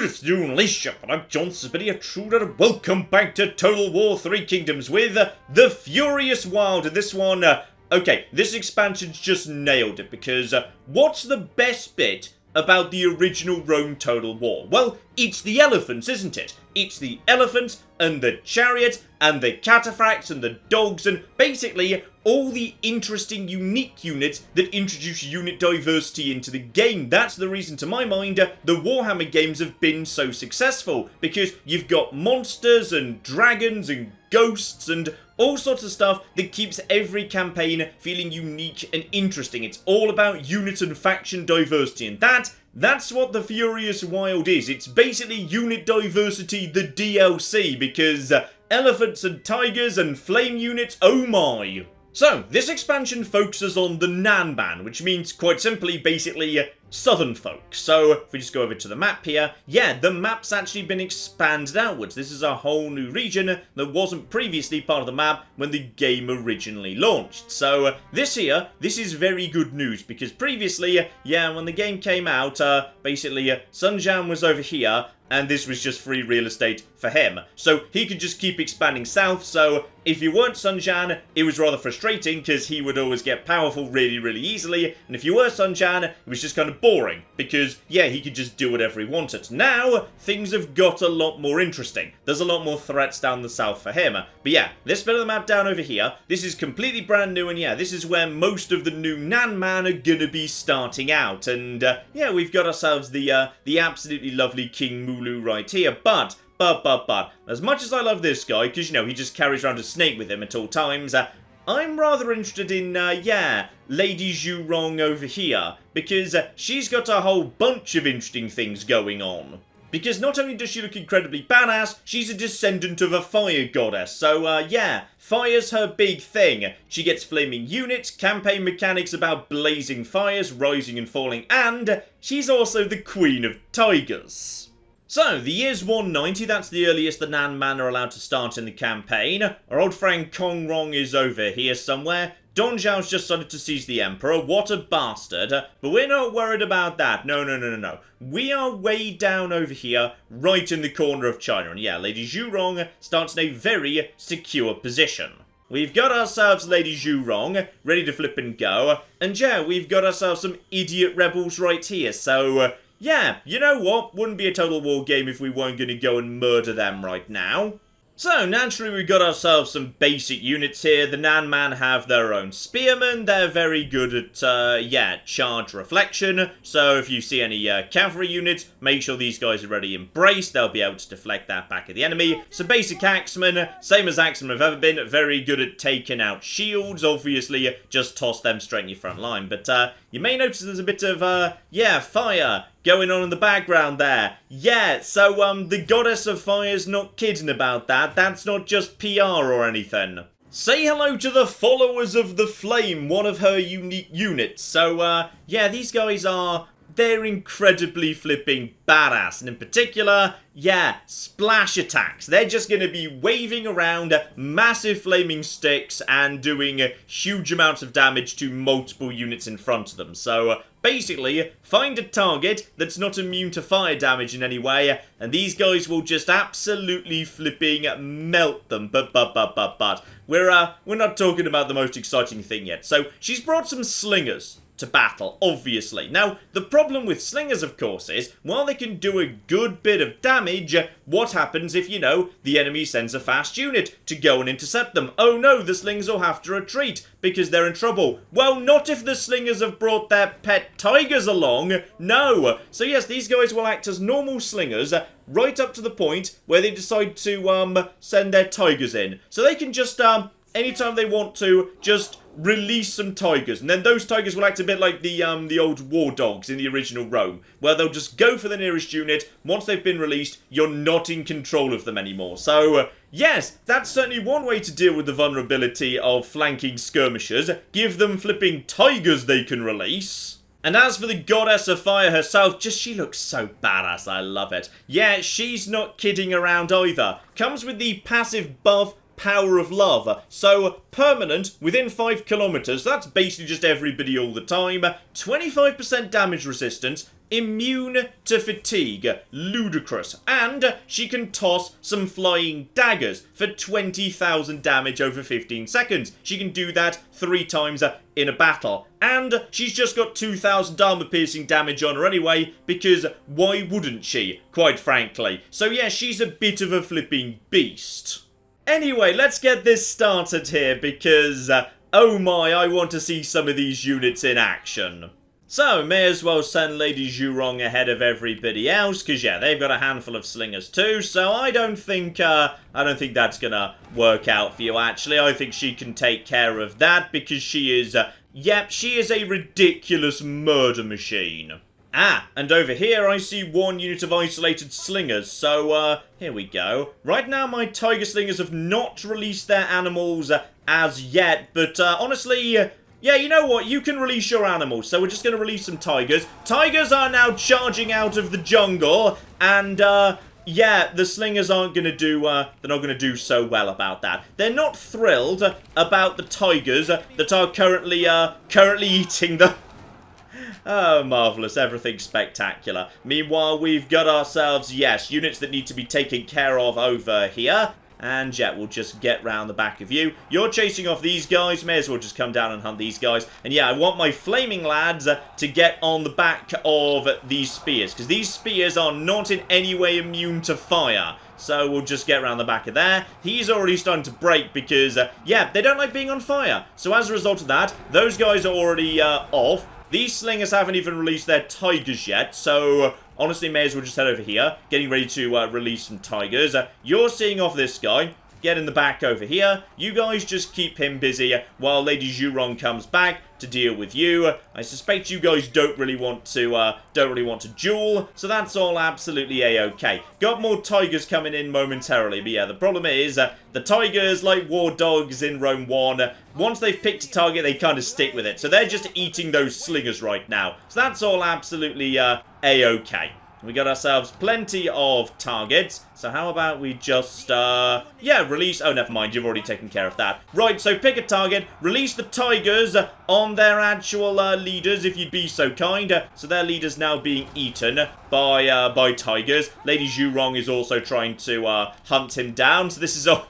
Good afternoon, Alicia, and I'm John Sibity, a Truder. Welcome back to Total War 3 Kingdoms with the Furious Wild. And this one, okay, this expansion's just nailed it, because what's the best bit about the original Rome Total War? Well, it's the elephants, isn't it? It's the elephants and the chariot and the cataphracts and the dogs and basically all the interesting, unique units that introduce unit diversity into the game. That's the reason, to my mind, the Warhammer games have been so successful, because you've got monsters and dragons and ghosts and all sorts of stuff that keeps every campaign feeling unique and interesting. It's all about unit and faction diversity, and that's what the Furious Wild is. It's basically unit diversity, the DLC, because elephants and tigers and flame units, oh my. So, this expansion focuses on the Nanman, which means, quite simply, basically, southern folk. So, if we just go over to the map here, yeah, the map's actually been expanded outwards. This is a whole new region that wasn't previously part of the map when the game originally launched. So, this is very good news, because previously, yeah, when the game came out, basically, Sun Jian was over here, and this was just free real estate for him. So he could just keep expanding south, so if you weren't Sun Jian, it was rather frustrating, because he would always get powerful really, really easily, and if you were Sun Jian, it was just kind of boring, because, yeah, he could just do whatever he wanted. Now, things have got a lot more interesting. There's a lot more threats down the south for him. But yeah, this bit of the map down over here, this is completely brand new, and yeah, this is where most of the new Nanman are gonna be starting out, and yeah, we've got ourselves the absolutely lovely King Mulu right here, but, as much as I love this guy, because, you know, he just carries around a snake with him at all times, I'm rather interested in, yeah, Lady Zhurong over here, because she's got a whole bunch of interesting things going on. Because not only does she look incredibly badass, she's a descendant of a fire goddess, so, yeah, fire's her big thing. She gets flaming units, campaign mechanics about blazing fires, rising and falling, and she's also the queen of tigers. So, the year's 190, that's the earliest the Nanman are allowed to start in the campaign. Our old friend Kong Rong is over here somewhere. Don Zhao's just started to seize the Emperor, what a bastard. But we're not worried about that, no. We are way down over here, right in the corner of China. And yeah, Lady Zhurong starts in a very secure position. We've got ourselves Lady Zhurong, ready to flip and go. And yeah, we've got ourselves some idiot rebels right here, so yeah, you know what? Wouldn't be a Total War game if we weren't going to go and murder them right now. So, naturally, we've got ourselves some basic units here. The Nanman have their own spearmen. They're very good at, yeah, charge reflection. So, if you see any cavalry units, make sure these guys are ready in brace. They'll be able to deflect that back at the enemy. So, basic axemen, same as axemen have ever been, very good at taking out shields. Obviously, just toss them straight in your front line. But, you may notice there's a bit of, yeah, fire going on in the background there. Yeah, so, the Goddess of Fire's not kidding about that. That's not just PR or anything. Say hello to the Followers of the Flame, one of her unique units. So, yeah, these guys they're incredibly flipping badass. And in particular, yeah, splash attacks. They're just going to be waving around massive flaming sticks and doing huge amounts of damage to multiple units in front of them. So, basically, find a target that's not immune to fire damage in any way, and these guys will just absolutely flipping melt them. But, we're not talking about the most exciting thing yet. So, she's brought some slingers to battle, obviously. Now, the problem with slingers, of course, is, while they can do a good bit of damage, what happens if, you know, the enemy sends a fast unit to go and intercept them? Oh no, the slingers will have to retreat, because they're in trouble. Well, not if the slingers have brought their pet tigers along, no. So yes, these guys will act as normal slingers, right up to the point where they decide to, send their tigers in. So they can just, anytime they want to, just release some tigers, and then those tigers will act a bit like the old war dogs in the original Rome, where they'll just go for the nearest unit. Once they've been released, you're not in control of them anymore. So, yes, that's certainly one way to deal with the vulnerability of flanking skirmishers. Give them flipping tigers they can release. And as for the Goddess of Fire herself, she looks so badass, I love it. Yeah, she's not kidding around either. Comes with the passive buff, Power of Love. So, permanent, within 5 kilometers, that's basically just everybody all the time. 25% damage resistance, immune to fatigue, ludicrous, and she can toss some flying daggers for 20,000 damage over 15 seconds. She can do that 3 times in a battle, and she's just got 2,000 armor-piercing damage on her anyway, because why wouldn't she, quite frankly? So yeah, she's a bit of a flipping beast. Anyway, let's get this started here, because, oh my, I want to see some of these units in action. So, may as well send Lady Zhurong ahead of everybody else, because yeah, they've got a handful of slingers too, so I don't think that's gonna work out for you, actually. I think she can take care of that, because she is, she is a ridiculous murder machine. Ah, and over here I see 1 unit of isolated slingers, so, here we go. Right now my tiger slingers have not released their animals as yet, but, honestly, yeah, you know what? You can release your animals, so we're just going to release some tigers. Tigers are now charging out of the jungle, and, yeah, the slingers aren't going to do, they're not going to do so well about that. They're not thrilled about the tigers that are currently eating them. Oh, marvellous. Everything's spectacular. Meanwhile, we've got ourselves, yes, units that need to be taken care of over here. And yeah, we'll just get round the back of you. You're chasing off these guys. May as well just come down and hunt these guys. And yeah, I want my flaming lads to get on the back of these spears, because these spears are not in any way immune to fire. So we'll just get around the back of there. He's already starting to break because, yeah, they don't like being on fire. So as a result of that, those guys are already off. These slingers haven't even released their tigers yet, so honestly, may as well just head over here, getting ready to release some tigers. You're seeing off this guy. Get in the back over here. You guys just keep him busy while Lady Zhurong comes back to deal with you. I suspect you guys don't really want to duel, so that's all absolutely a-okay. Got more tigers coming in momentarily, but yeah, the problem is the tigers, like war dogs in Rome 1, once they've picked a target, they kind of stick with it. So they're just eating those slingers right now. So that's all absolutely a-okay. We got ourselves plenty of targets, so how about we just, yeah, release... Oh, never mind, you've already taken care of that. Right, so pick a target, release the tigers on their actual leaders, if you'd be so kind. So their leader's now being eaten by tigers. Lady Zhurong is also trying to hunt him down, so this is all...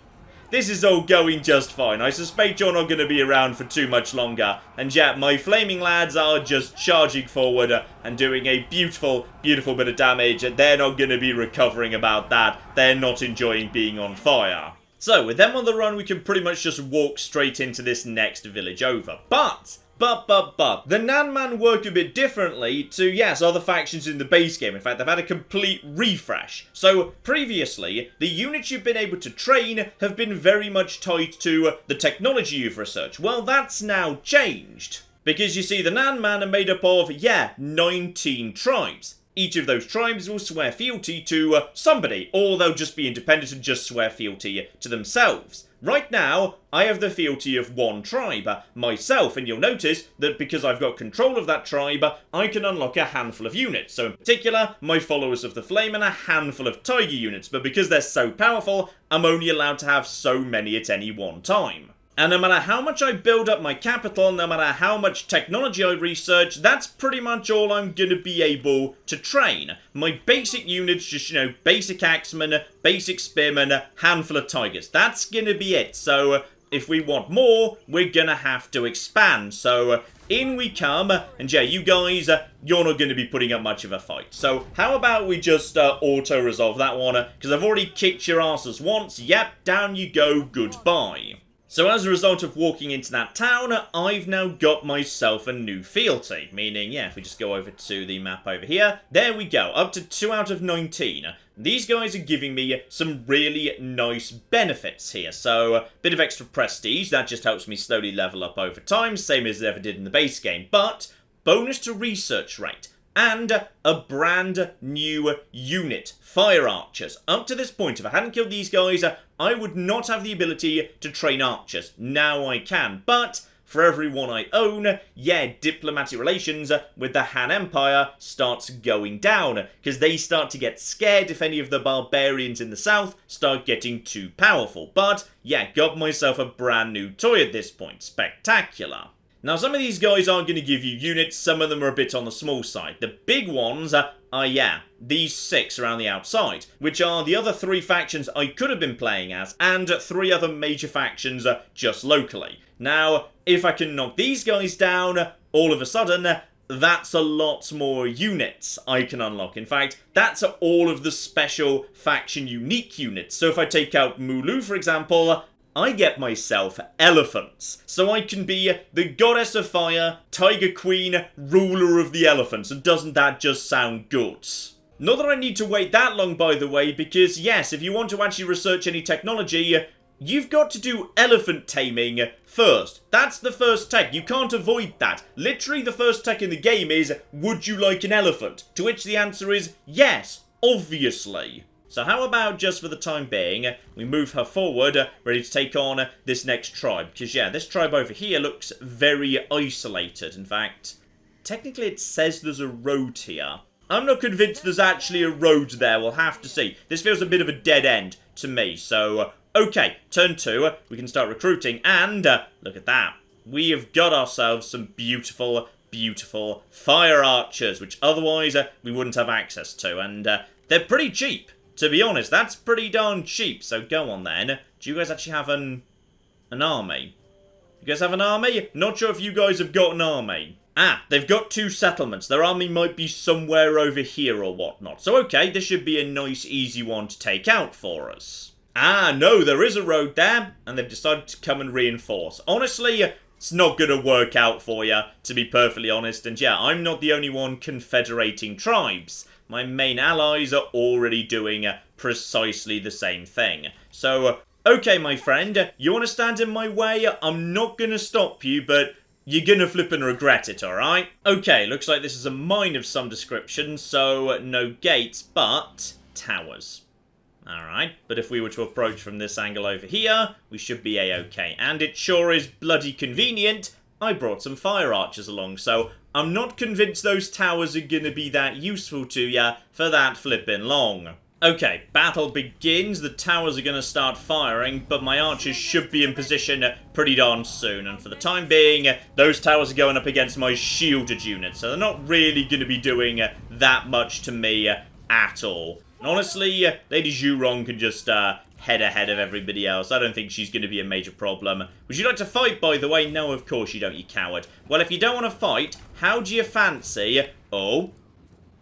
This is all going just fine. I suspect you're not going to be around for too much longer. And yeah, my flaming lads are just charging forward and doing a beautiful, beautiful bit of damage. They're not going to be recovering about that. They're not enjoying being on fire. So, with them on the run, we can pretty much just walk straight into this next village over. But the Nanman work a bit differently to, yes, other factions in the base game. In fact, they've had a complete refresh. So, previously, the units you've been able to train have been very much tied to the technology you've researched. Well, that's now changed. Because, you see, the Nanman are made up of, yeah, 19 tribes. Each of those tribes will swear fealty to somebody, or they'll just be independent and just swear fealty to themselves. Right now, I have the fealty of 1 tribe, myself, and you'll notice that because I've got control of that tribe, I can unlock a handful of units. So in particular, my followers of the flame and a handful of tiger units, but because they're so powerful, I'm only allowed to have so many at any one time. And no matter how much I build up my capital, no matter how much technology I research, that's pretty much all I'm going to be able to train. My basic units, just, you know, basic axemen, basic spearmen, handful of tigers. That's going to be it. So, if we want more, we're going to have to expand. So, in we come, and yeah, you guys, you're not going to be putting up much of a fight. So, how about we just auto-resolve that one, because I've already kicked your asses once. Yep, down you go, goodbye. So as a result of walking into that town, I've now got myself a new fealty. Meaning, yeah, if we just go over to the map over here, there we go, up to 2 out of 19. These guys are giving me some really nice benefits here. So, a bit of extra prestige, that just helps me slowly level up over time, same as it ever did in the base game. But, bonus to research rate. And a brand new unit, Fire Archers. Up to this point, if I hadn't killed these guys, I would not have the ability to train archers. Now I can, but for every one I own, yeah, diplomatic relations with the Han Empire starts going down, because they start to get scared if any of the barbarians in the south start getting too powerful. But, yeah, got myself a brand new toy at this point. Spectacular. Now, some of these guys aren't going to give you units, some of them are a bit on the small side. The big ones are, these 6 around the outside, which are the other 3 factions I could have been playing as, and 3 other major factions just locally. Now, if I can knock these guys down, all of a sudden, that's a lot more units I can unlock. In fact, that's all of the special faction unique units. So if I take out Mulu, for example, I get myself elephants. So I can be the goddess of fire, tiger queen, ruler of the elephants. And doesn't that just sound good? Not that I need to wait that long, by the way, because yes, if you want to actually research any technology, you've got to do elephant taming first. That's the first tech. You can't avoid that. Literally, the first tech in the game is, would you like an elephant? To which the answer is yes, obviously. So how about, just for the time being, we move her forward, ready to take on this next tribe. Because, yeah, this tribe over here looks very isolated. In fact, technically it says there's a road here. I'm not convinced there's actually a road there. We'll have to see. This feels a bit of a dead end to me. So, okay, turn 2. We can start recruiting. And, look at that. We have got ourselves some beautiful, beautiful fire archers, which otherwise we wouldn't have access to. And they're pretty cheap. To be honest, that's pretty darn cheap, so go on then. Do you guys actually have an army? You guys have an army? Not sure if you guys have got an army. Ah, they've got 2 settlements. Their army might be somewhere over here or whatnot. So okay, this should be a nice, easy one to take out for us. Ah, no, there is a road there, and they've decided to come and reinforce. Honestly, it's not going to work out for you, to be perfectly honest. And yeah, I'm not the only one confederating tribes. My main allies are already doing precisely the same thing. So, okay, my friend, you want to stand in my way? I'm not going to stop you, but you're going to flip and regret it, alright? Okay, looks like this is a mine of some description, so no gates, but towers. Alright, but if we were to approach from this angle over here, we should be a-okay. And it sure is bloody convenient. I brought some fire archers along, so I'm not convinced those towers are going to be that useful to ya for that flippin' long. Okay, battle begins. The towers are going to start firing, but my archers should be in position pretty darn soon. And for the time being, those towers are going up against my shielded units, so they're not really going to be doing that much to me at all. And honestly, Lady Zhurong can just head ahead of everybody else. I don't think she's going to be a major problem. Would you like to fight, by the way? No, of course you don't, you coward. Well, if you don't want to fight, how do you fancy... Oh,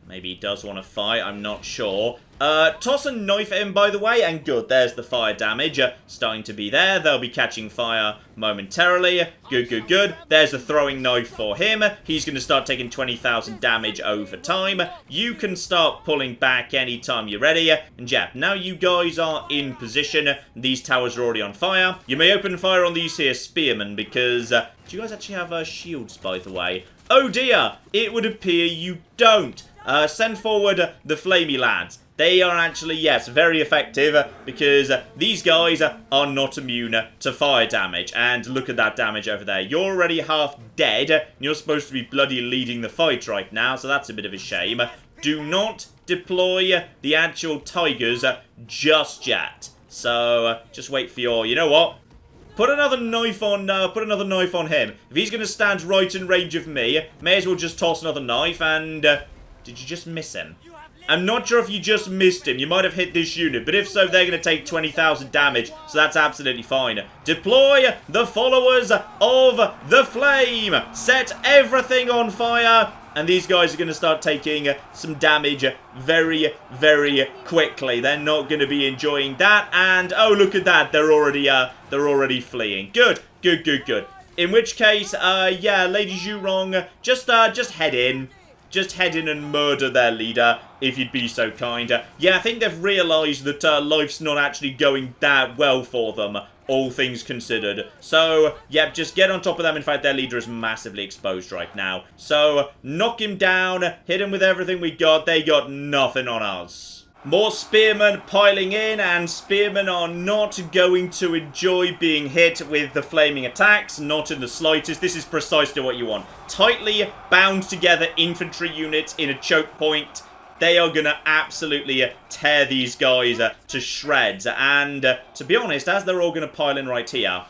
maybe he does want to fight, I'm not sure. Toss a knife at him, by the way, and good, there's the fire damage. Starting to be there, they'll be catching fire momentarily. Good, good, good. There's a throwing knife for him. He's going to start taking 20,000 damage over time. You can start pulling back anytime you're ready. And yeah, now you guys are in position. These towers are already on fire. You may open fire on these here spearmen, because... do you guys actually have shields, by the way? Oh dear, it would appear you don't. Send forward the flamey lads. They are actually, yes, very effective, because these guys are not immune to fire damage. And look at that damage over there. You're already half dead, and you're supposed to be bloody leading the fight right now, so that's a bit of a shame. Do not deploy the actual tigers just yet. So, just wait for your, you know what? Put another knife on him. If he's going to stand right in range of me, may as well just toss another knife, and... did you just miss him? I'm not sure if you just missed him. You might have hit this unit, but if so, they're going to take 20,000 damage, so that's absolutely fine. Deploy the followers of the flame. Set everything on fire, and these guys are going to start taking some damage very, very quickly. They're not going to be enjoying that, and oh, look at that. They're already fleeing. Good, good, good, good. In which case, yeah, Lady Zhurong, just head in. Just head in and murder their leader, if you'd be so kind. Yeah, I think they've realised that life's not actually going that well for them, all things considered. So, yeah, just get on top of them. In fact, their leader is massively exposed right now. So, knock him down, hit him with everything we got. They got nothing on us. More spearmen piling in, and spearmen are not going to enjoy being hit with the flaming attacks, not in the slightest. This is precisely what you want. Tightly bound together infantry units in a choke point. They are going to absolutely tear these guys to shreds. And to be honest, as they're all going to pile in right here,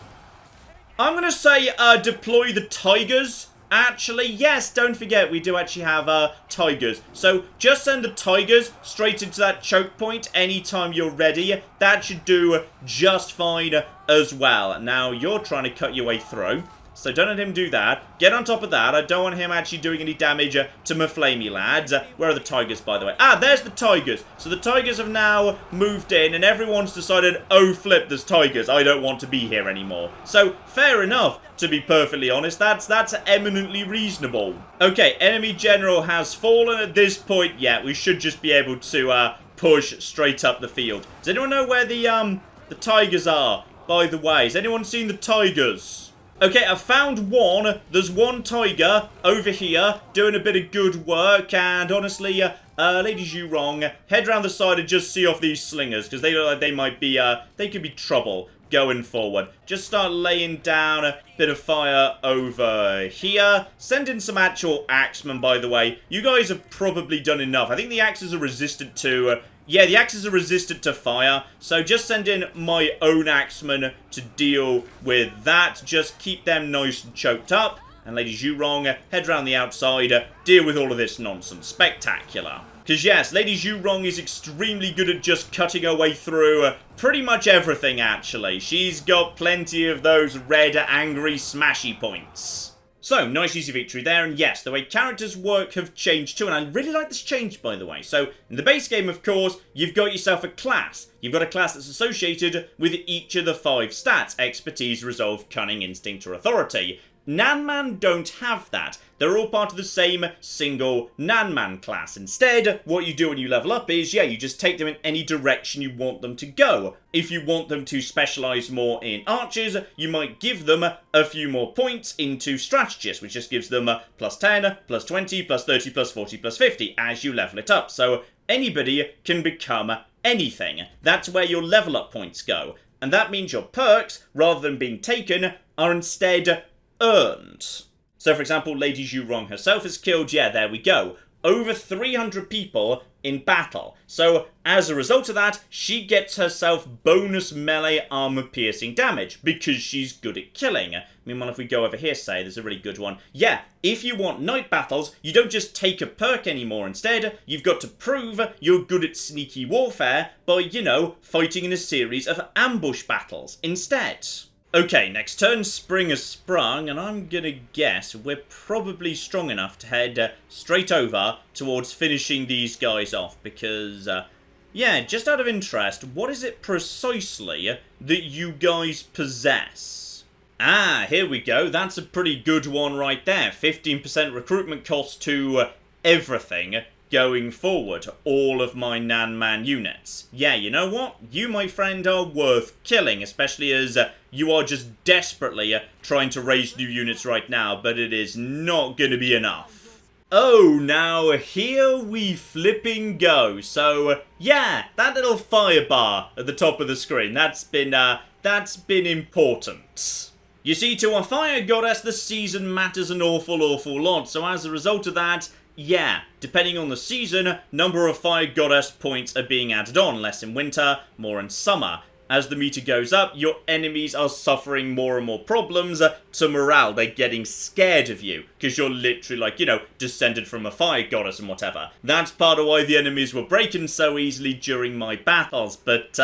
I'm going to say deploy the tigers. Actually, yes, don't forget, we do actually have tigers. So, just send the tigers straight into that choke point anytime you're ready. That should do just fine as well. Now, you're trying to cut your way through, so don't let him do that. Get on top of that. I don't want him actually doing any damage to my flamey lads. Where are the tigers, by the way? Ah, there's the tigers. So the tigers have now moved in, and everyone's decided, oh, flip, there's tigers. I don't want to be here anymore. So, fair enough, to be perfectly honest. That's eminently reasonable. Okay, enemy general has fallen at this point. Yeah, we should just be able to push straight up the field. Does anyone know where the tigers are, by the way? Has anyone seen the tigers? Okay, I've found one. There's one tiger over here doing a bit of good work. And honestly, Lady Zhurong, head round the side and just see off these slingers. Because they look like they might be, they could be trouble going forward. Just start laying down a bit of fire over here. Send in some actual axemen, by the way. You guys have probably done enough. I think the axes are resistant to... yeah, the axes are resistant to fire, so just send in my own axemen to deal with that. Just keep them nice and choked up. And Lady Zhurong, head round the outside, deal with all of this nonsense. Spectacular. Because yes, Lady Zhurong is extremely good at just cutting her way through pretty much everything, actually. She's got plenty of those red, angry, smashy points. So, nice easy victory there, and yes, the way characters work have changed too, and I really like this change, by the way. So, in the base game, of course, you've got yourself a class. You've got a class that's associated with each of the 5 stats: expertise, resolve, cunning, instinct, or authority. Nanman don't have that. They're all part of the same single Nanman class. Instead, what you do when you level up is, yeah, you just take them in any direction you want them to go. If you want them to specialise more in archers, you might give them a few more points into strategists, which just gives them plus 10, plus 20, plus 30, plus 40, plus 50 as you level it up. So anybody can become anything. That's where your level up points go. And that means your perks, rather than being taken, are instead earned. So, for example, Lady Zhurong herself is killed. Yeah, there we go. Over 300 people in battle. So, as a result of that, she gets herself bonus melee armor piercing damage because she's good at killing. Meanwhile, if we go over here, say, there's a really good one. Yeah, if you want night battles, you don't just take a perk anymore. Instead, you've got to prove you're good at sneaky warfare by, you know, fighting in a series of ambush battles instead. Okay, next turn, Spring has sprung, and I'm gonna guess we're probably strong enough to head straight over towards finishing these guys off, because, yeah, just out of interest, what is it precisely that you guys possess? Ah, here we go, that's a pretty good one right there. 15% recruitment cost to everything going forward, all of my Nanman units. Yeah, you know what? You, my friend, are worth killing, especially as you are just desperately trying to raise new units right now, but it is not going to be enough. Oh, now here we flipping go. So, yeah, that little fire bar at the top of the screen, that's been important. You see, to our fire goddess, the season matters an awful lot, so as a result of that, yeah, depending on the season, number of fire goddess points are being added on, less in winter, more in summer. As the meter goes up, your enemies are suffering more and more problems to morale. They're getting scared of you, because you're literally, like, you know, descended from a fire goddess and whatever. That's part of why the enemies were breaking so easily during my battles, but,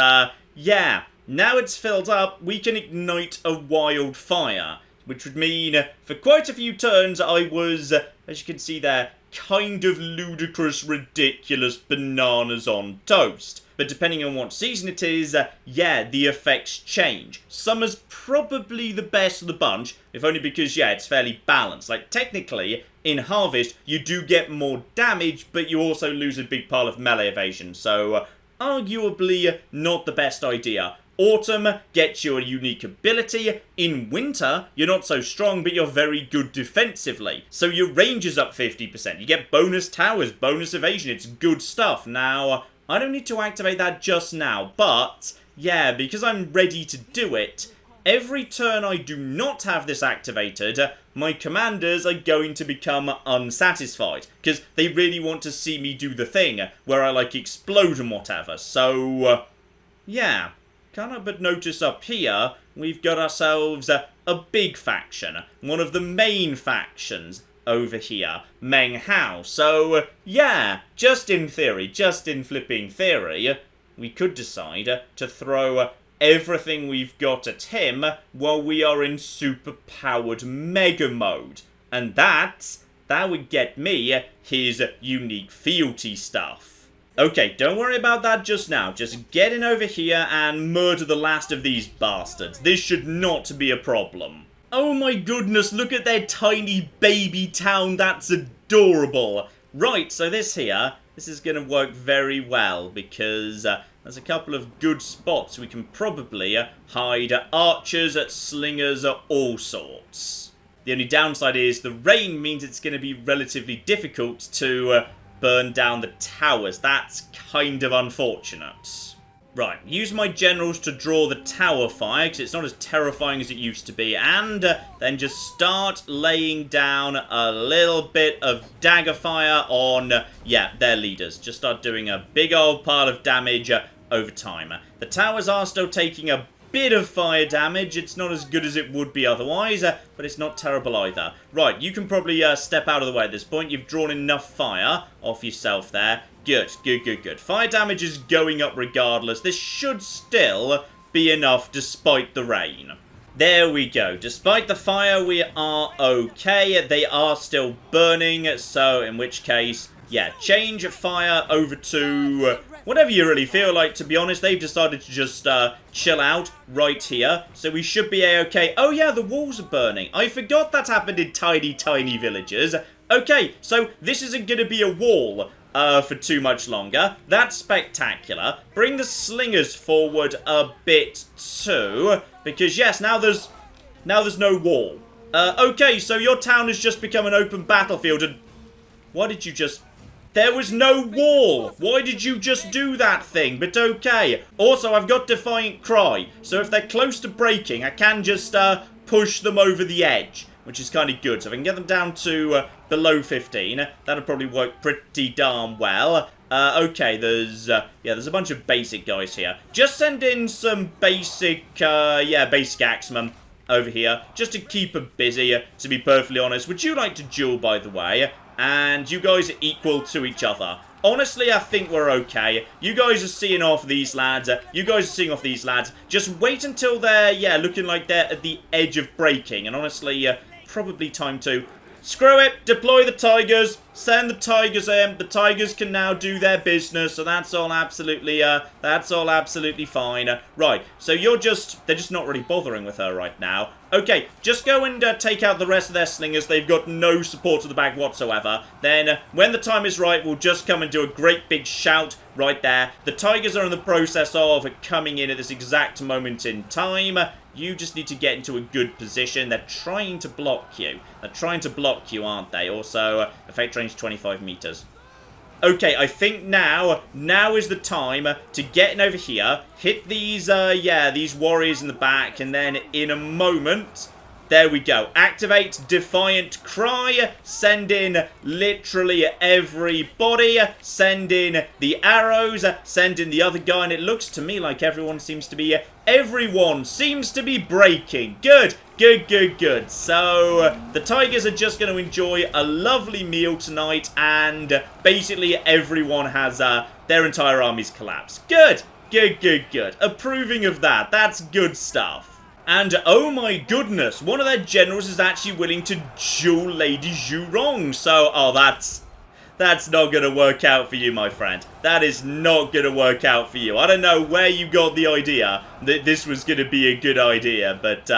yeah, now it's filled up, we can ignite a wildfire, which would mean, for quite a few turns, I was, as you can see there, kind of ludicrous, ridiculous bananas on toast. But depending on what season it is, yeah, the effects change. Summer's probably the best of the bunch, if only because, yeah, it's fairly balanced. Like, technically, in Harvest, you do get more damage, but you also lose a big pile of melee evasion, so arguably not the best idea. Autumn gets you a unique ability. In winter, you're not so strong, but you're very good defensively. So your range is up 50%. You get bonus towers, bonus evasion. It's good stuff. Now, I don't need to activate that just now, but, yeah, because I'm ready to do it, every turn I do not have this activated, my commanders are going to become unsatisfied, because they really want to see me do the thing, where I, like, explode and whatever. So, yeah. Can't help but notice up here, we've got ourselves a big faction, one of the main factions over here, Meng Hao. So, yeah, just in theory, just in flipping theory, we could decide to throw everything we've got at him while we are in super-powered mega mode. And that would get me his unique fealty stuff. Okay, don't worry about that just now. Just get in over here and murder the last of these bastards. This should not be a problem. Oh my goodness, look at their tiny baby town. That's adorable. Right, so this is going to work very well because there's a couple of good spots we can probably hide archers, slingers, all sorts. The only downside is the rain means it's going to be relatively difficult to burn down the towers. That's kind of unfortunate. Right, use my generals to draw the tower fire, because it's not as terrifying as it used to be, and then just start laying down a little bit of dagger fire on, their leaders. Just start doing a big old pile of damage over time. The towers are still taking a bit of fire damage. It's not as good as it would be otherwise, but it's not terrible either. Right, you can probably step out of the way at this point. You've drawn enough fire off yourself there. Good, good, good, good. Fire damage is going up regardless. This should still be enough despite the rain. There we go. Despite the fire, we are okay. They are still burning, so in which case, change fire over to whatever you really feel like, to be honest. They've decided to just chill out right here, so we should be a-okay. Oh yeah, the walls are burning. I forgot that happened in tiny, tiny villages. Okay, so this isn't going to be a wall for too much longer. That's spectacular. Bring the slingers forward a bit too, because yes, now there's no wall. Okay, so your town has just become an open battlefield, and why did you just... There was no wall! Why did you just do that thing? But okay. Also, I've got Defiant Cry, so if they're close to breaking, I can just push them over the edge, which is kind of good. So if I can get them down to below 15, that'll probably work pretty darn well. Okay, there's a bunch of basic guys here. Just send in some basic axemen over here, just to keep them busy, to be perfectly honest. Would you like to duel, by the way? And you guys are equal to each other. Honestly, I think we're okay. You guys are seeing off these lads. Just wait until they're, looking like they're at the edge of breaking. And honestly, probably time to... Screw it! Deploy the tigers! Send the tigers in. The tigers can now do their business, so that's all absolutely fine. Right, so they're just not really bothering with her right now. Okay, just go and take out the rest of their slingers. They've got no support to the back whatsoever. Then, when the time is right, we'll just come and do a great big shout right there. The tigers are in the process of coming in at this exact moment in time. You just need to get into a good position. They're trying to block you. Aren't they? Also, effect range 25 meters. Okay, I think now is the time to get in over here, hit these, these warriors in the back, and then in a moment, there we go. Activate Defiant Cry, send in literally everybody, send in the arrows, send in the other guy, and it looks to me like everyone seems to be breaking. Good. Good. So, the tigers are just going to enjoy a lovely meal tonight, and basically everyone has their entire armies collapsed. Good. Approving of that. That's good stuff. And, oh my goodness, one of their generals is actually willing to duel Lady Zhurong. So, that's not going to work out for you, my friend. That is not going to work out for you. I don't know where you got the idea that this was going to be a good idea, but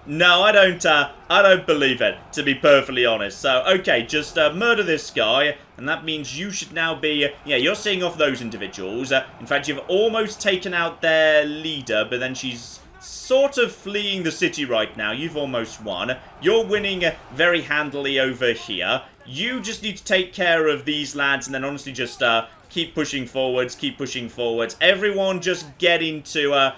no, I don't believe it, to be perfectly honest. So, okay, just murder this guy, and that means you should now be, you're seeing off those individuals. In fact, you've almost taken out their leader, but then she's sort of fleeing the city right now. You've almost won. You're winning very handily over here. You just need to take care of these lads, and then honestly just keep pushing forwards, Everyone just get into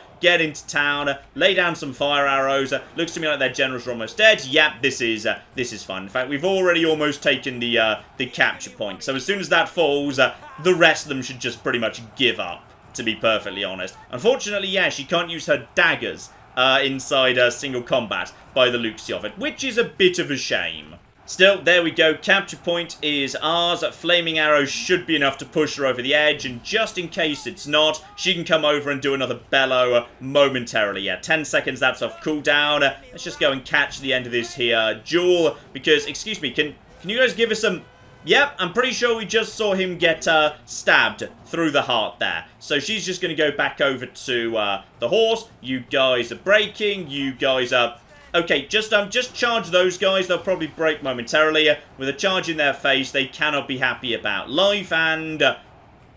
town, lay down some fire arrows. Looks to me like their generals are almost dead. Yep, this is fun. In fact, we've already almost taken the capture point. So as soon as that falls, the rest of them should just pretty much give up, to be perfectly honest. Unfortunately, she can't use her daggers inside single combat by the looks of it, which is a bit of a shame. Still, there we go. Capture point is ours. Flaming arrows should be enough to push her over the edge, and just in case it's not, she can come over and do another bellow momentarily. Yeah, 10 seconds, that's off cooldown. Let's just go and catch the end of this here duel, because, excuse me, can you guys give us some... Yep, I'm pretty sure we just saw him get stabbed through the heart there. So she's just going to go back over to the horse. You guys are breaking. You guys are... Okay, just charge those guys. They'll probably break momentarily. With a charge in their face, they cannot be happy about life. And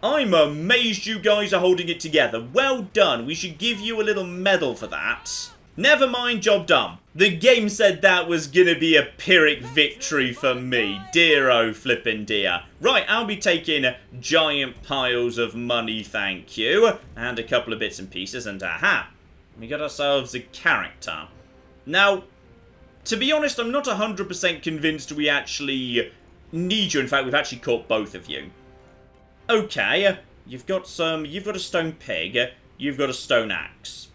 I'm amazed you guys are holding it together. Well done. We should give you a little medal for that. Never mind, job done. The game said that was gonna be a Pyrrhic victory for me. Dear oh flippin' dear. Right, I'll be taking giant piles of money, thank you. And a couple of bits and pieces, and aha. We got ourselves a character. Now, to be honest, I'm not 100% convinced we actually need you. In fact, we've actually caught both of you. Okay, you've got a stone pig, you've got a stone axe.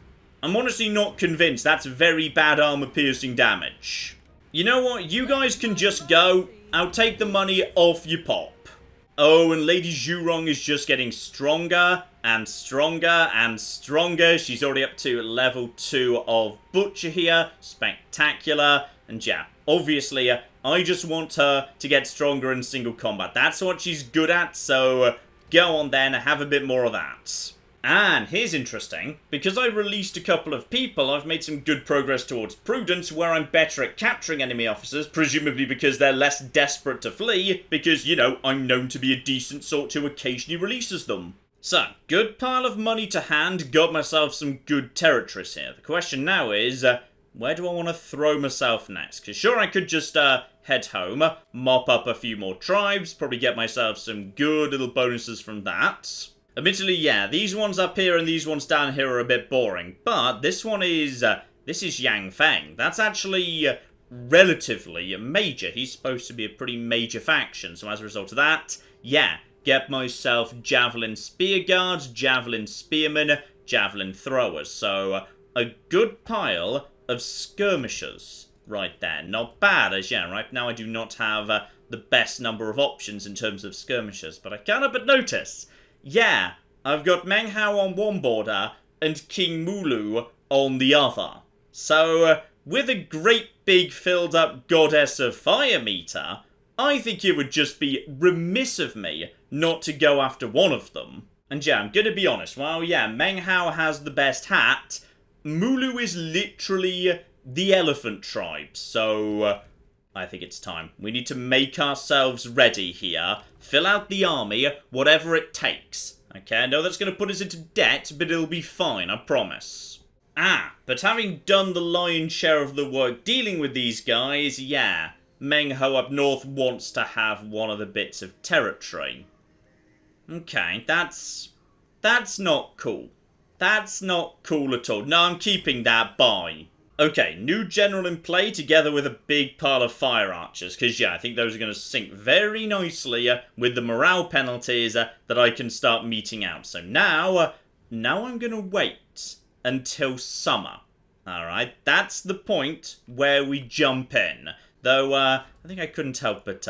I'm honestly not convinced. That's very bad armor-piercing damage. You know what? You guys can just go. I'll take the money off your pop. Oh, and Lady Zhurong is just getting stronger and stronger and stronger. She's already up to level 2 of Butcher here. Spectacular. And yeah, obviously, I just want her to get stronger in single combat. That's what she's good at, so go on then, have a bit more of that. And here's interesting, because I released a couple of people, I've made some good progress towards Prudence, where I'm better at capturing enemy officers, presumably because they're less desperate to flee, because, you know, I'm known to be a decent sort who occasionally releases them. So, good pile of money to hand, got myself some good territories here. The question now is, where do I want to throw myself next? Because sure, I could just head home, mop up a few more tribes, probably get myself some good little bonuses from that. Admittedly, yeah, these ones up here and these ones down here are a bit boring, but this one is, this is Yang Feng. That's actually relatively major. He's supposed to be a pretty major faction, so as a result of that, yeah, get myself javelin spear guards, javelin spearmen, javelin throwers. So, a good pile of skirmishers right there. Not bad, as yeah, right now I do not have the best number of options in terms of skirmishers, but I cannot but notice... Yeah, I've got Meng Hao on one border and King Mulu on the other. So, with a great big filled up goddess of fire meter, I think it would just be remiss of me not to go after one of them. And yeah, I'm gonna be honest, while yeah, Meng Hao has the best hat, Mulu is literally the elephant tribe, so... I think it's time. We need to make ourselves ready here. Fill out the army, whatever it takes. Okay, I know that's going to put us into debt, but it'll be fine, I promise. But having done the lion's share of the work dealing with these guys, yeah, Meng Ho up north wants to have one of the bits of territory. Okay, that's not cool. That's not cool at all. No, I'm keeping that, bye. Okay, new general in play together with a big pile of fire archers, because yeah, I think those are going to sync very nicely with the morale penalties that I can start meting out. So now I'm going to wait until summer. Alright, that's the point where we jump in. Though, I think I couldn't help but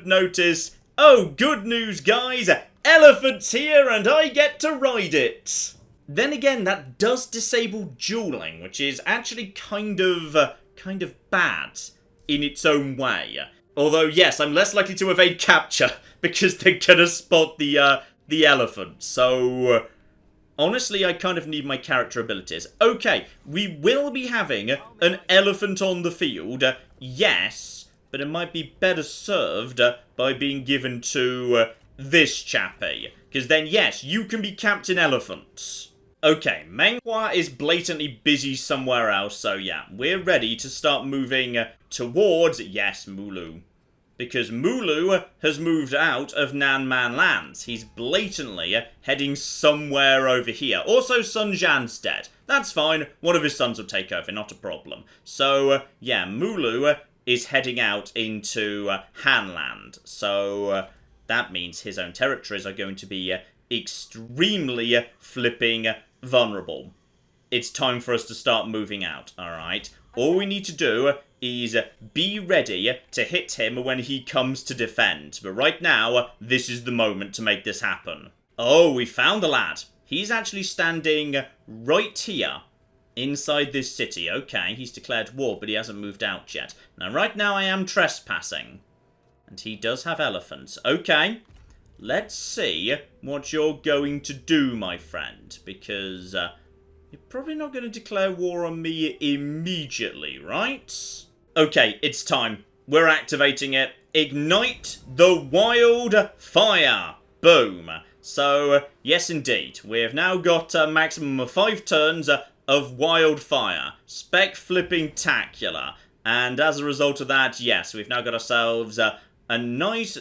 notice, oh, good news guys, elephant's here and I get to ride it! Then again, that does disable dueling, which is actually kind of bad in its own way. Although, yes, I'm less likely to evade capture because they're gonna spot the elephant. So, honestly, I kind of need my character abilities. Okay, we will be having an elephant on the field, yes, but it might be better served by being given to this chappie. Because then, yes, you can be Captain Elephant. Okay, Meng Hua is blatantly busy somewhere else, so yeah, we're ready to start moving towards, yes, Mulu. Because Mulu has moved out of Nanman lands. He's blatantly heading somewhere over here. Also, Sun Jian's dead. That's fine, one of his sons will take over, not a problem. So, yeah, Mulu is heading out into Hanland. So, that means his own territories are going to be extremely flipping vulnerable. It's time for us to start moving out, alright? All we need to do is be ready to hit him when he comes to defend. But right now, this is the moment to make this happen. Oh, we found the lad. He's actually standing right here, inside this city. Okay, he's declared war, but he hasn't moved out yet. Now, right now, I am trespassing. And he does have elephants. Okay, let's see what you're going to do, my friend. Because you're probably not going to declare war on me immediately, right? Okay, it's time. We're activating it. Ignite the wildfire. Boom. So, yes indeed. We have now got a maximum of 5 turns of wildfire. Spec flipping tacular. And as a result of that, yes, we've now got ourselves a nice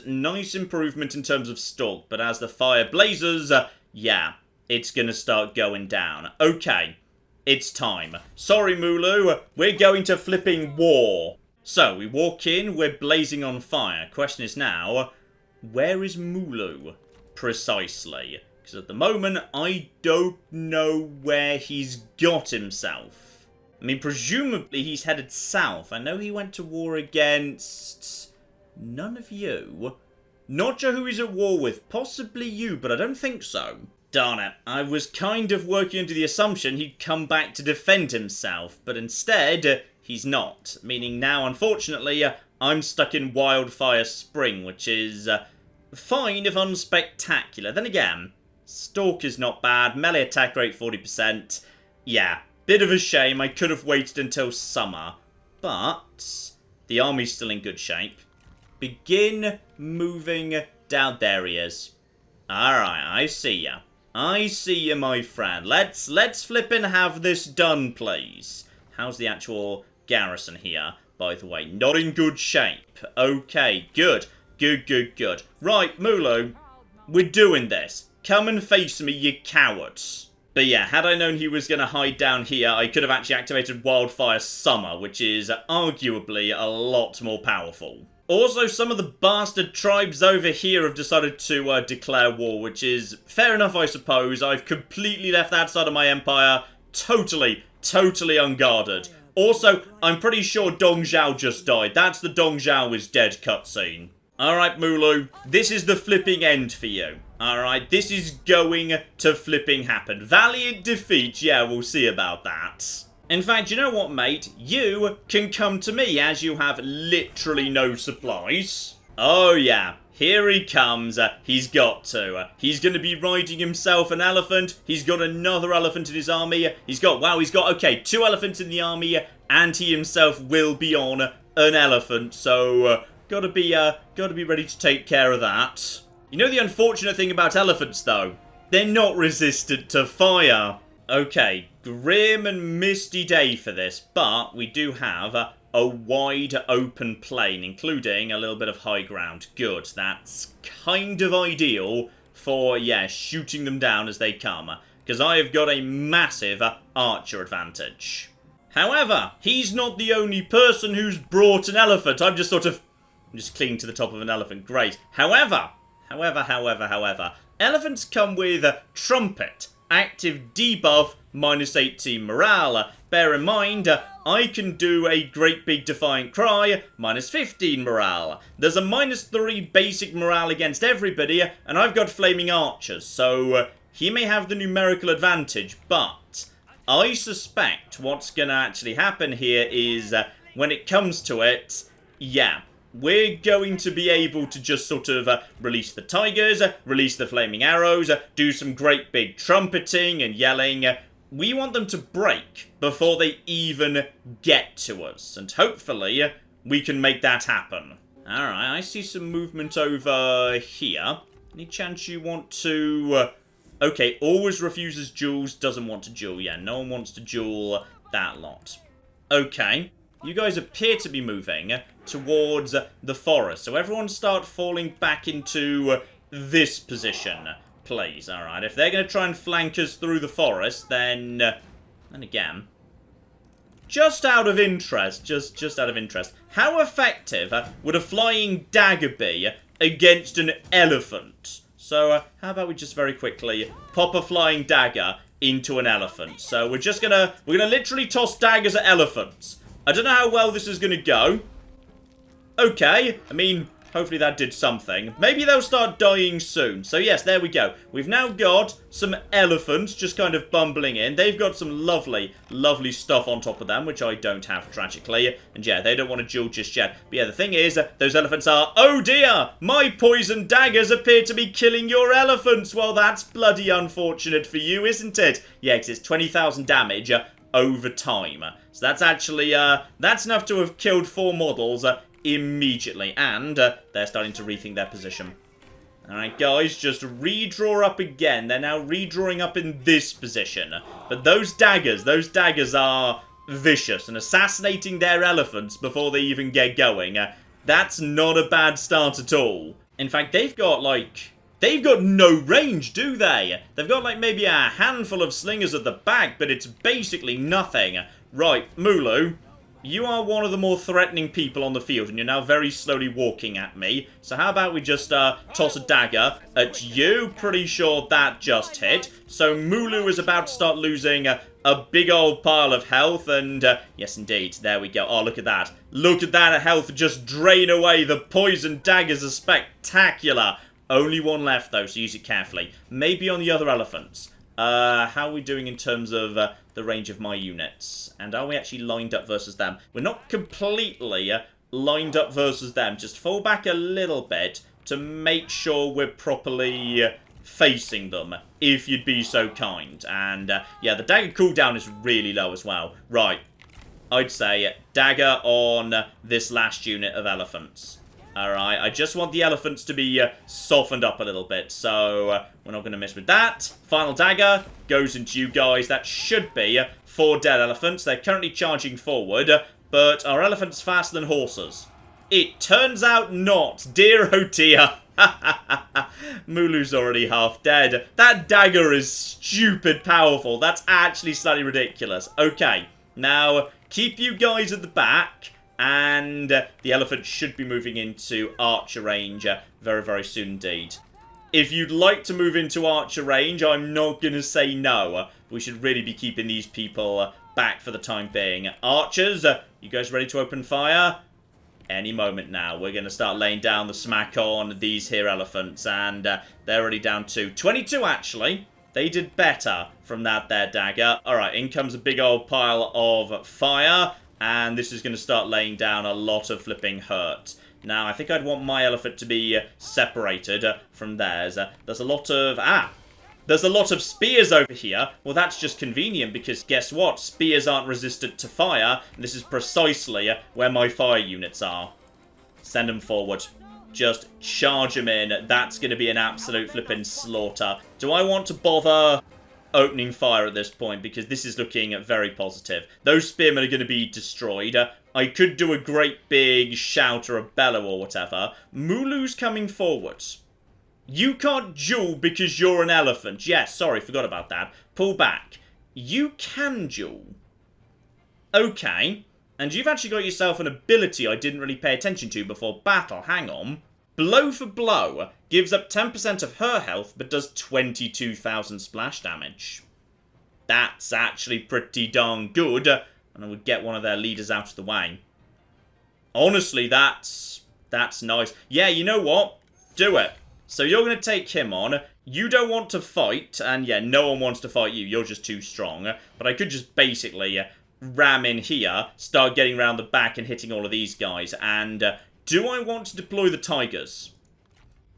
improvement in terms of stalk. But as the fire blazes, yeah, it's going to start going down. Okay, it's time. Sorry, Mulu, we're going to flipping war. So, we walk in, we're blazing on fire. Question is now, where is Mulu precisely? Because at the moment, I don't know where he's got himself. I mean, presumably he's headed south. I know he went to war against none of you. Not sure who he's at war with. Possibly you, but I don't think so. Darn it, I was kind of working under the assumption he'd come back to defend himself, but instead, he's not. Meaning now, unfortunately, I'm stuck in Wildfire Spring, which is fine if unspectacular. Then again, Stalk is not bad, melee attack rate 40%. Yeah, bit of a shame, I could have waited until summer. But the army's still in good shape. Begin moving down. There he is. Alright, I see ya. I see you, my friend. Let's flippin' have this done, please. How's the actual garrison here, by the way? Not in good shape. Okay, good. Good. Right, Mulu, we're doing this. Come and face me, you cowards. But yeah, had I known he was going to hide down here, I could have actually activated Wildfire Summer, which is arguably a lot more powerful. Also, some of the bastard tribes over here have decided to declare war, which is fair enough, I suppose. I've completely left that side of my empire totally unguarded. Also, I'm pretty sure Dong Zhao just died. That's the Dong Zhao is dead cutscene. Alright, Mulu, this is the flipping end for you. Alright, this is going to flipping happen. Valiant defeat, yeah, we'll see about that. In fact, you know what, mate? You can come to me as you have literally no supplies. Oh, yeah. Here he comes. He's got to. He's going to be riding himself an elephant. He's got another elephant in his army. He's got, okay, 2 elephants in the army, and he himself will be on an elephant. So, gotta be ready to take care of that. You know the unfortunate thing about elephants, though? They're not resistant to fire. Okay, grim and misty day for this, but we do have a wide open plain, including a little bit of high ground. Good, that's kind of ideal for, yeah, shooting them down as they come, because I have got a massive archer advantage. However, he's not the only person who's brought an elephant. I'm just clinging to the top of an elephant. Great. However, elephants come with trumpet. Active debuff, minus 18 morale. Bear in mind, I can do a great big defiant cry, minus 15 morale. There's a minus 3 basic morale against everybody, and I've got flaming archers, so he may have the numerical advantage, but I suspect what's going to actually happen here is, when it comes to it, yeah, we're going to be able to just sort of release the tigers, release the flaming arrows, do some great big trumpeting and yelling. We want them to break before they even get to us. And hopefully, we can make that happen. Alright, I see some movement over here. Any chance you want to... okay, always refuses duels, doesn't want to duel. Yeah, no one wants to duel that lot. Okay, you guys appear to be moving towards the forest. So everyone start falling back into this position, please. Alright, if they're going to try and flank us through the forest, then again, just out of interest, just out of interest, how effective would a flying dagger be against an elephant? So how about we just very quickly pop a flying dagger into an elephant. So we're gonna literally toss daggers at elephants. I don't know how well this is gonna go. Okay, I mean, hopefully that did something. Maybe they'll start dying soon. So yes, there we go. We've now got some elephants just kind of bumbling in. They've got some lovely, lovely stuff on top of them, which I don't have, tragically. And yeah, they don't want to duel just yet. But yeah, the thing is, those elephants are... Oh dear! My poison daggers appear to be killing your elephants. Well, that's bloody unfortunate for you, isn't it? Yeah, because it's 20,000 damage over time. So that's actually... that's enough to have killed 4 models immediately, and they're starting to rethink their position. Alright guys, just redraw up again. They're now redrawing up in this position. But those daggers are vicious and assassinating their elephants before they even get going. That's not a bad start at all. In fact, they've got no range, do they? They've got like maybe a handful of slingers at the back, but it's basically nothing. Right, Mulu, you are one of the more threatening people on the field, and you're now very slowly walking at me. So how about we just toss a dagger at you? Pretty sure that just hit. So Mulu is about to start losing a big old pile of health, and yes indeed, there we go. Oh, look at that. Look at that health just drain away. The poison daggers are spectacular. Only one left though, so use it carefully. Maybe on the other elephants. How are we doing in terms of the range of my units? And are we actually lined up versus them? We're not completely lined up versus them. Just fall back a little bit to make sure we're properly facing them, if you'd be so kind. And yeah, the dagger cooldown is really low as well. Right, I'd say dagger on this last unit of elephants. Alright, I just want the elephants to be softened up a little bit, so we're not going to mess with that. Final dagger goes into you guys. That should be 4 dead elephants. They're currently charging forward, but are elephants faster than horses? It turns out not. Dear oh dear. Mulu's already half dead. That dagger is stupid powerful. That's actually slightly ridiculous. Okay, now keep you guys at the back. And the elephant should be moving into archer range very, very soon indeed. If you'd like to move into archer range, I'm not going to say no. We should really be keeping these people back for the time being. Archers, you guys ready to open fire? Any moment now. We're going to start laying down the smack on these here elephants. And they're already down to 22, actually. They did better from that there dagger. Alright, in comes a big old pile of fire. And this is going to start laying down a lot of flipping hurt. Now, I think I'd want my elephant to be separated from theirs. There's a lot of... There's a lot of spears over here. Well, that's just convenient because guess what? Spears aren't resistant to fire. And this is precisely where my fire units are. Send them forward. Just charge them in. That's going to be an absolute flipping slaughter. Do I want to bother opening fire at this point, because this is looking very positive. Those spearmen are going to be destroyed. I could do a great big shout or a bellow or whatever. Mulu's coming forwards. You can't duel because you're an elephant. Yes, sorry, forgot about that. Pull back. You can duel. Okay. And you've actually got yourself an ability I didn't really pay attention to before battle. Hang on. Blow for blow gives up 10% of her health, but does 22,000 splash damage. That's actually pretty darn good, and I would get one of their leaders out of the way. Honestly, that's nice. Yeah, you know what? Do it. So you're going to take him on. You don't want to fight, and yeah, no one wants to fight you. You're just too strong. But I could just basically ram in here, start getting around the back and hitting all of these guys, and... do I want to deploy the tigers?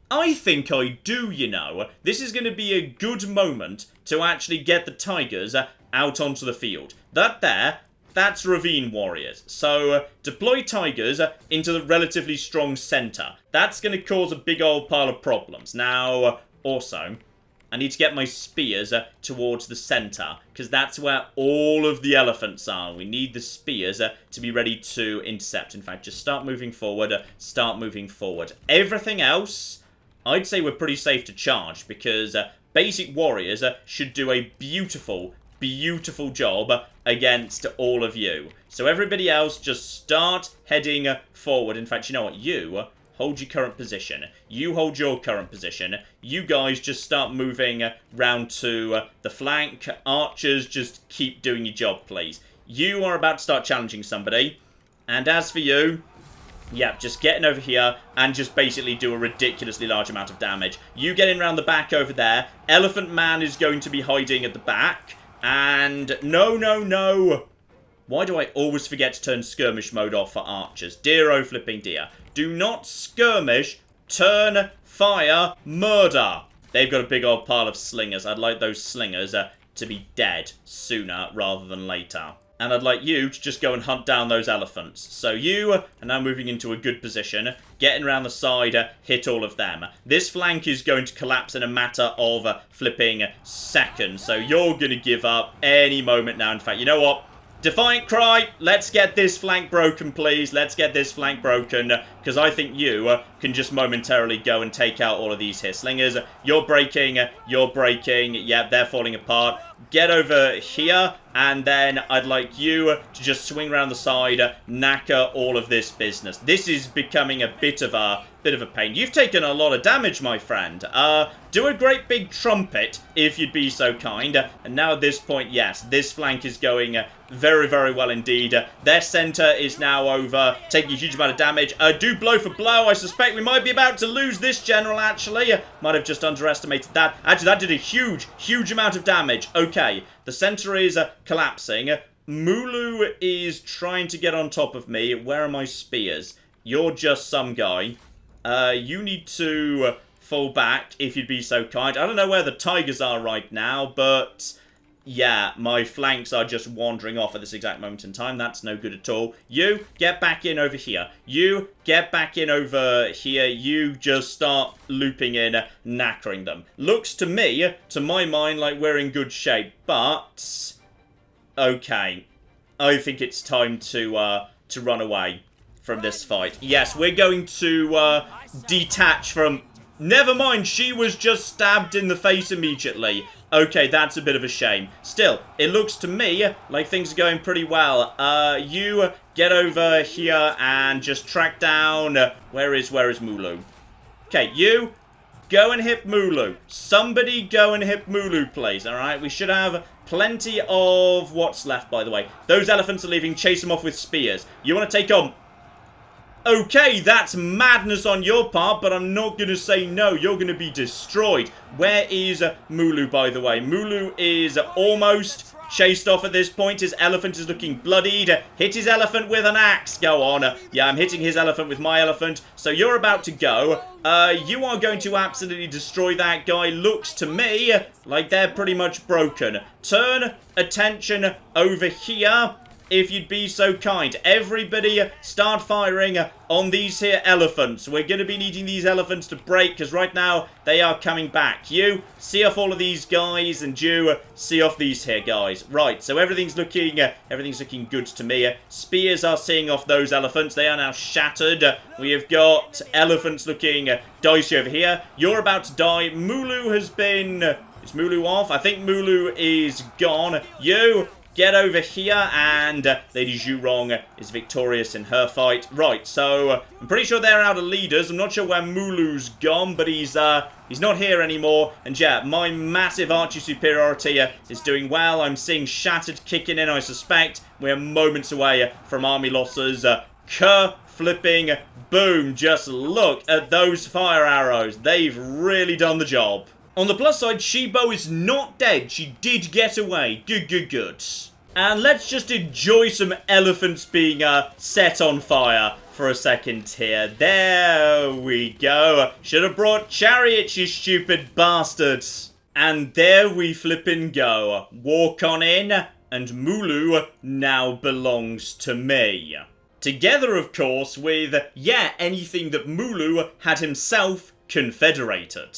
I think I do, you know. This is going to be a good moment to actually get the tigers out onto the field. That's ravine warriors. So, deploy tigers into the relatively strong centre. That's going to cause a big old pile of problems. Now, also, I need to get my spears towards the centre, because that's where all of the elephants are. We need the spears to be ready to intercept. In fact, just start moving forward, start moving forward. Everything else, I'd say we're pretty safe to charge, because basic warriors should do a beautiful, beautiful job against all of you. So everybody else, just start heading forward. In fact, you know what, you... hold your current position. You hold your current position. You guys just start moving round to the flank. Archers, just keep doing your job, please. You are about to start challenging somebody. And as for you, yeah, just getting over here and just basically do a ridiculously large amount of damage. You get in around the back over there. Elephant Man is going to be hiding at the back. And no, no, no. Why do I always forget to turn skirmish mode off for archers? Dear oh flipping dear. Do not skirmish, turn, fire, murder. They've got a big old pile of slingers. I'd like those slingers to be dead sooner rather than later. And I'd like you to just go and hunt down those elephants. So you are now moving into a good position. Getting around the side, hit all of them. This flank is going to collapse in a matter of flipping seconds. So you're going to give up any moment now. In fact, you know what? Defiant cry, let's get this flank broken, please. Let's get this flank broken, because I think you can just momentarily go and take out all of these here slingers. You're breaking, yep, they're falling apart. Get over here, and then I'd like you to just swing around the side, knacker all of this business. This is becoming a bit of a pain. You've taken a lot of damage, my friend. Do a great big trumpet, if you'd be so kind. And now at this point, yes, this flank is going very, very well indeed. Their center is now over, taking a huge amount of damage. Do blow for blow. I suspect we might be about to lose this general, actually. Might have just underestimated that. Actually, that did a huge, huge amount of damage. Okay, the center is collapsing. Mulu is trying to get on top of me. Where are my spears? You're just some guy. You need to fall back, if you'd be so kind. I don't know where the tigers are right now, but yeah, my flanks are just wandering off at this exact moment in time. That's no good at all. You, get back in over here. You, get back in over here. You just start looping in, knackering them. Looks to me, to my mind, like we're in good shape, but okay. I think it's time to run away from this fight. Yes, we're going to detach from... Never mind, she was just stabbed in the face immediately. Okay, that's a bit of a shame. Still, it looks to me like things are going pretty well. You get over here and just track down... Where is Mulu? Okay, you go and hit Mulu. Somebody go and hit Mulu, please, alright? We should have plenty of... What's left, by the way? Those elephants are leaving. Chase them off with spears. You want to take on... Okay, that's madness on your part, but I'm not going to say no. You're going to be destroyed. Where is Mulu, by the way? Mulu is almost chased off at this point. His elephant is looking bloodied. Hit his elephant with an axe. Go on. Yeah, I'm hitting his elephant with my elephant. So you're about to go. You are going to absolutely destroy that guy. Looks to me like they're pretty much broken. Turn attention over here, if you'd be so kind. Everybody start firing on these here elephants. We're going to be needing these elephants to break, because right now they are coming back. You see off all of these guys, and you see off these here guys. Right, so everything's looking good to me. Spears are seeing off those elephants. They are now shattered. We have got elephants looking dicey over here. You're about to die. Mulu has been... Is Mulu off? I think Mulu is gone. You... Get over here, and Lady Zhurong is victorious in her fight. Right, so I'm pretty sure they're out of leaders. I'm not sure where Mulu's gone, but he's not here anymore. And yeah, my massive archery superiority is doing well. I'm seeing Shattered kicking in, I suspect. We're moments away from army losses. Flipping boom. Just look at those fire arrows. They've really done the job. On the plus side, Shibo is not dead. She did get away. Good. And let's just enjoy some elephants being set on fire for a second here. There we go. Should have brought chariots, you stupid bastards. And there we flippin' go. Walk on in, and Mulu now belongs to me. Together, of course, with, yeah, anything that Mulu had himself confederated.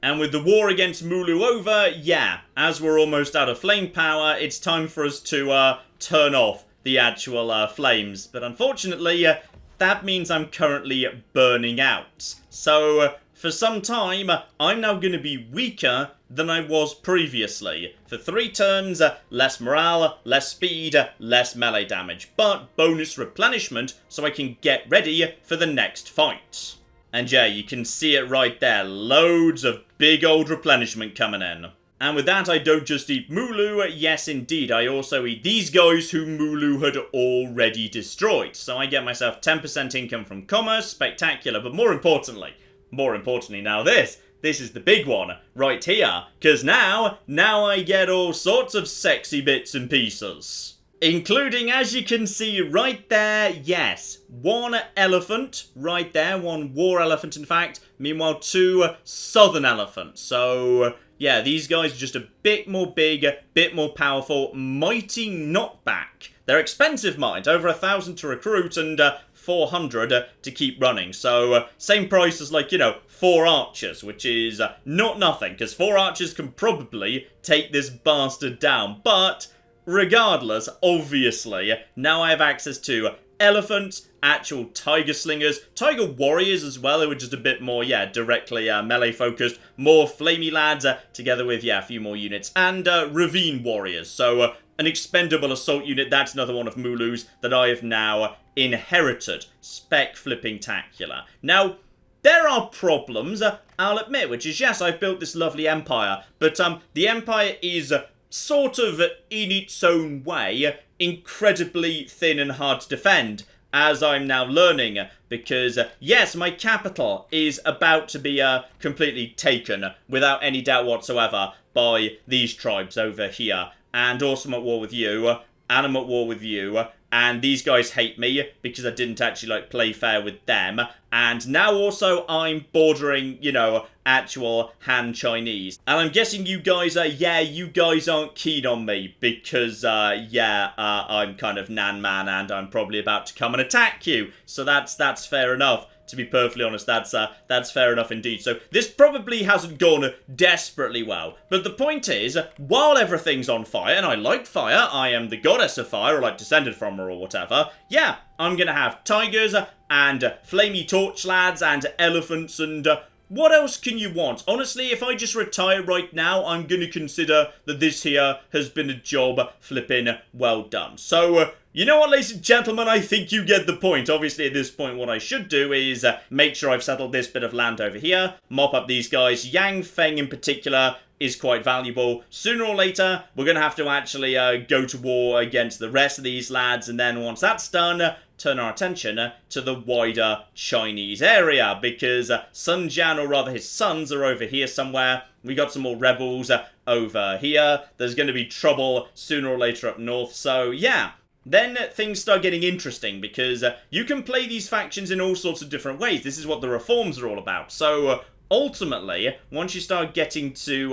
And with the war against Mulu over, yeah, as we're almost out of flame power, it's time for us to turn off the actual flames. But unfortunately, that means I'm currently burning out. So, for some time, I'm now going to be weaker than I was previously. For 3 turns, less morale, less speed, less melee damage. But bonus replenishment, so I can get ready for the next fight. And yeah, you can see it right there. Loads of big old replenishment coming in. And with that, I don't just eat Mulu, yes indeed, I also eat these guys who Mulu had already destroyed. So I get myself 10% income from commerce, spectacular, but more importantly now this is the big one, right here. Because now I get all sorts of sexy bits and pieces. Including, as you can see right there, yes, one elephant right there, one war elephant in fact, meanwhile 2 southern elephants. So yeah, these guys are just a bit more big, a bit more powerful, mighty knockback. They're expensive, mind, over 1,000 to recruit and 400 to keep running. So same price as, like, 4 archers, which is not nothing, because 4 archers can probably take this bastard down. But regardless, obviously, now I have access to elephants, actual tiger slingers, tiger warriors as well, who are just a bit more, directly melee focused, more flamey lads, together with, a few more units, and ravine warriors. So an expendable assault unit, that's another one of Mulu's that I have now inherited. Spec flipping tacular. Now, there are problems, I'll admit, which is, yes, I've built this lovely empire, but the empire is sort of, in its own way, incredibly thin and hard to defend, as I'm now learning, because, yes, my capital is about to be completely taken, without any doubt whatsoever, by these tribes over here, and also I'm at war with you, and I'm at war with you, and these guys hate me because I didn't actually, play fair with them. And now also I'm bordering, actual Han Chinese. And I'm guessing you guys you guys aren't keen on me because, I'm kind of Nanman and I'm probably about to come and attack you. So that's fair enough. To be perfectly honest, that's fair enough indeed. So this probably hasn't gone desperately well. But the point is, while everything's on fire, and I like fire, I am the goddess of fire, or descended from her or whatever, yeah, I'm gonna have tigers and flamey torch lads and elephants and what else can you want? Honestly, if I just retire right now, I'm gonna consider that this here has been a job flipping well done. So, you know what, ladies and gentlemen, I think you get the point. Obviously, at this point, what I should do is make sure I've settled this bit of land over here, mop up these guys. Yang Feng in particular is quite valuable. Sooner or later, we're going to have to actually go to war against the rest of these lads, and then once that's done, turn our attention to the wider Chinese area, because Sun Jian, or rather his sons, are over here somewhere. We got some more rebels over here. There's going to be trouble sooner or later up north, so yeah. Then things start getting interesting, because you can play these factions in all sorts of different ways. This is what the reforms are all about. So ultimately, once you start getting to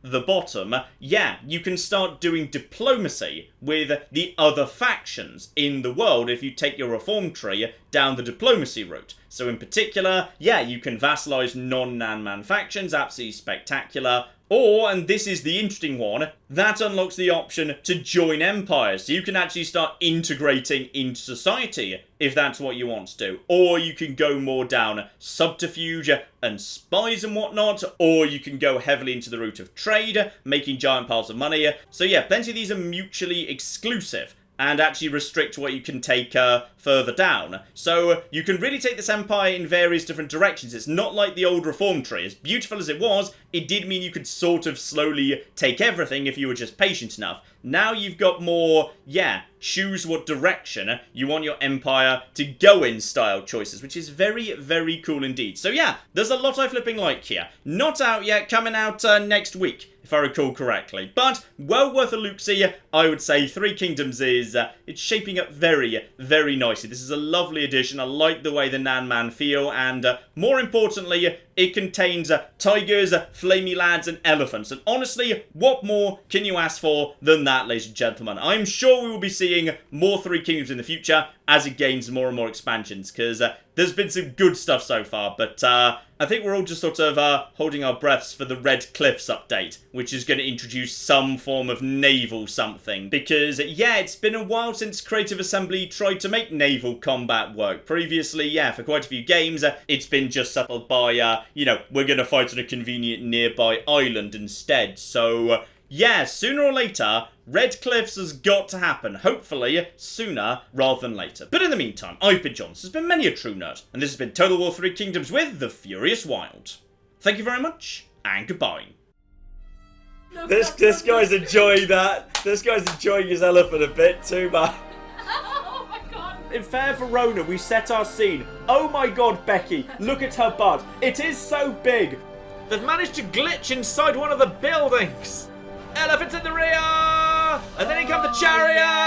the bottom, you can start doing diplomacy with the other factions in the world if you take your reform tree down the diplomacy route. So in particular, you can vassalize non-Nanman factions, absolutely spectacular. Or, and this is the interesting one, that unlocks the option to join empires. So you can actually start integrating into society if that's what you want to do. Or you can go more down subterfuge and spies and whatnot. Or you can go heavily into the route of trade, making giant piles of money. So yeah, plenty of these are mutually exclusive and actually restrict what you can take further down. So you can really take this empire in various different directions. It's not like the old reform tree. As beautiful as it was, it did mean you could sort of slowly take everything if you were just patient enough. Now you've got more, choose what direction you want your empire to go in style choices, which is very, very cool indeed. So yeah, there's a lot I flipping like here. Not out yet, coming out next week, if I recall correctly. But well worth a look-see. I would say Three Kingdoms is, it's shaping up very, very nicely. This is a lovely addition. I like the way the Nanman feel, and more importantly, it contains tigers, flamey lads, and elephants. And honestly, what more can you ask for than that, ladies and gentlemen? I'm sure we will be seeing more Three Kingdoms in the future as it gains more and more expansions, because there's been some good stuff so far, but I think we're all just sort of holding our breaths for the Red Cliffs update, which is going to introduce some form of naval something, because it's been a while since Creative Assembly tried to make naval combat work. Previously, for quite a few games, it's been just settled by, we're going to fight on a convenient nearby island instead. So, yeah, sooner or later, Red Cliffs has got to happen. Hopefully, sooner rather than later. But in the meantime, I've been John. This has been many a true nerd. And this has been Total War 3 Kingdoms with the Furious Wild. Thank you very much, and goodbye. This guy's enjoying that. This guy's enjoying his elephant a bit too much. Oh my god. In Fair Verona, we set our scene. Oh my god, Becky, look at her butt. It is so big. They've managed to glitch inside one of the buildings. Elephants in the rear! And then in come the chariot!